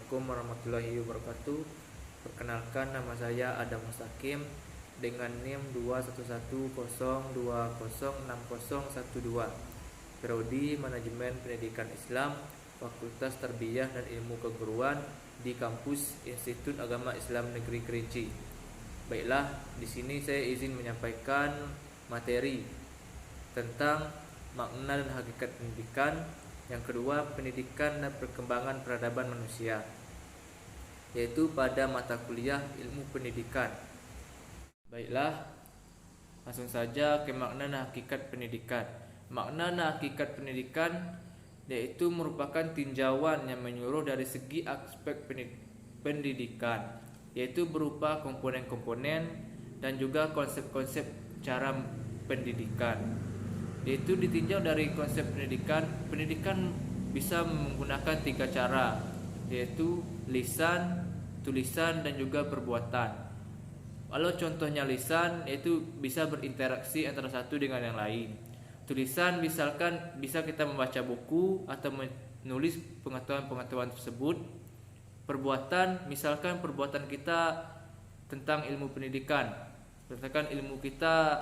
Assalamualaikum warahmatullahi wabarakatuh. Perkenalkan, nama saya Adam Mustaqim dengan NIM 211020606012, Prodi Manajemen Pendidikan Islam, Fakultas Tarbiyah dan Ilmu Keguruan di kampus Institut Agama Islam Negeri Kerinci. Baiklah, di sini saya izin menyampaikan materi tentang makna dan hakikat pendidikan. Yang kedua, pendidikan dan perkembangan peradaban manusia, yaitu pada mata kuliah ilmu pendidikan. Baiklah, langsung saja ke makna dan hakikat pendidikan. Makna dan hakikat pendidikan yaitu merupakan tinjauan yang menyeluruh dari segi aspek pendidikan, yaitu berupa komponen-komponen dan juga konsep-konsep cara pendidikan. Yaitu ditinjau dari konsep pendidikan. Pendidikan bisa menggunakan 3 cara, yaitu lisan, tulisan, dan juga perbuatan. Kalau contohnya lisan, yaitu bisa berinteraksi antara satu dengan yang lain. Tulisan misalkan bisa kita membaca buku atau menulis pengetahuan-pengetahuan tersebut. Perbuatan misalkan perbuatan kita tentang ilmu pendidikan, misalkan ilmu kita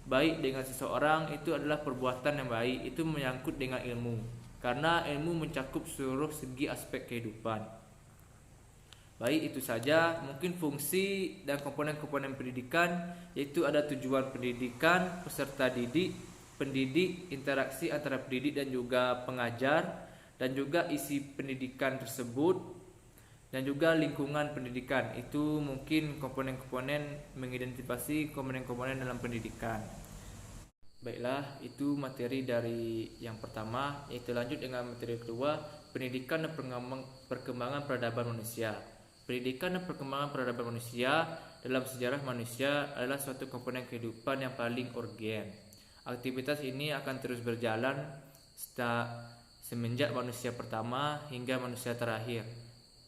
baik dengan seseorang, itu adalah perbuatan yang baik, itu menyangkut dengan ilmu, karena ilmu mencakup seluruh segi aspek kehidupan. Baik, itu saja mungkin fungsi dan komponen-komponen pendidikan, yaitu ada tujuan pendidikan, peserta didik, pendidik, interaksi antara pendidik dan juga pengajar, dan juga isi pendidikan tersebut, dan juga lingkungan pendidikan. Itu mungkin komponen-komponen, mengidentifikasi komponen-komponen dalam pendidikan. Baiklah, itu materi dari yang pertama, yaitu lanjut dengan materi kedua, pendidikan dan perkembangan peradaban manusia. Pendidikan dan perkembangan peradaban manusia dalam sejarah manusia adalah suatu komponen kehidupan yang paling urgen. Aktivitas ini akan terus berjalan semenjak manusia pertama hingga manusia terakhir.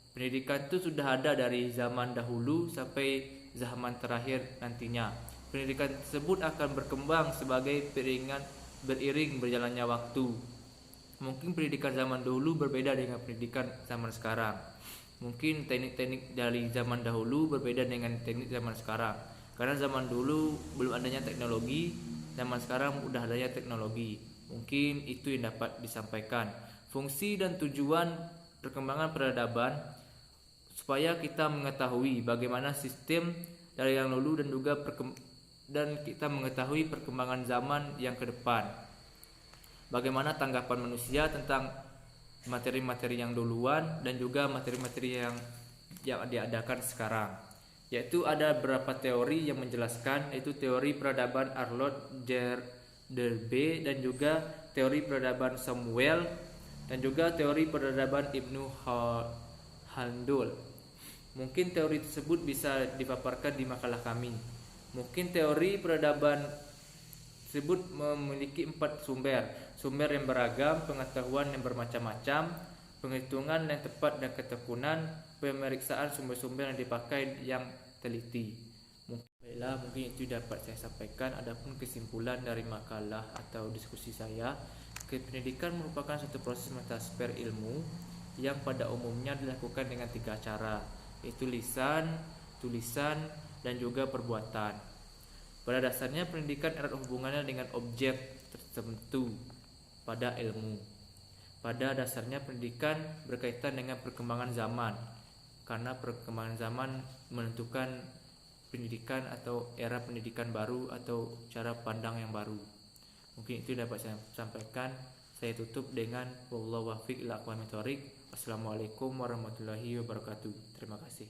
Pendidikan itu sudah ada dari zaman dahulu sampai zaman terakhir nantinya. Pendidikan tersebut akan berkembang sebagai beriring berjalannya waktu. Mungkin pendidikan zaman dahulu berbeda dengan pendidikan zaman sekarang. Mungkin teknik-teknik dari zaman dahulu berbeda dengan teknik zaman sekarang. Karena zaman dulu belum adanya teknologi, zaman sekarang udah adanya teknologi. Mungkin itu yang dapat disampaikan. Fungsi dan tujuan perkembangan peradaban, supaya kita mengetahui bagaimana sistem dari yang lalu dan kita mengetahui perkembangan zaman yang ke depan. Bagaimana tanggapan manusia tentang materi-materi yang duluan dan juga materi-materi yang diadakan sekarang. Yaitu ada beberapa teori yang menjelaskan, yaitu teori peradaban Arnold Derbe, dan juga teori peradaban Samuel, dan juga teori peradaban Ibnu Khaldun. Mungkin teori tersebut bisa dipaparkan di makalah kami. Mungkin teori peradaban tersebut memiliki 4 sumber yang beragam, pengetahuan yang bermacam-macam, penghitungan yang tepat dan ketekunan, pemeriksaan sumber-sumber yang dipakai yang teliti. Mungkin itu dapat saya sampaikan. Adapun kesimpulan dari makalah atau diskusi saya, pendidikan merupakan satu proses mentransfer ilmu yang pada umumnya dilakukan dengan 3 cara, yaitu lisan, tulisan, dan juga perbuatan. Pada dasarnya pendidikan erat hubungannya dengan objek tertentu pada ilmu. Pada dasarnya pendidikan berkaitan dengan perkembangan zaman, karena perkembangan zaman menentukan pendidikan atau era pendidikan baru atau cara pandang yang baru. Mungkin itu dapat saya sampaikan. Saya tutup dengan wallahu waffiq ila aqwamit thoriq. Assalamualaikum warahmatullahi wabarakatuh. Terima kasih.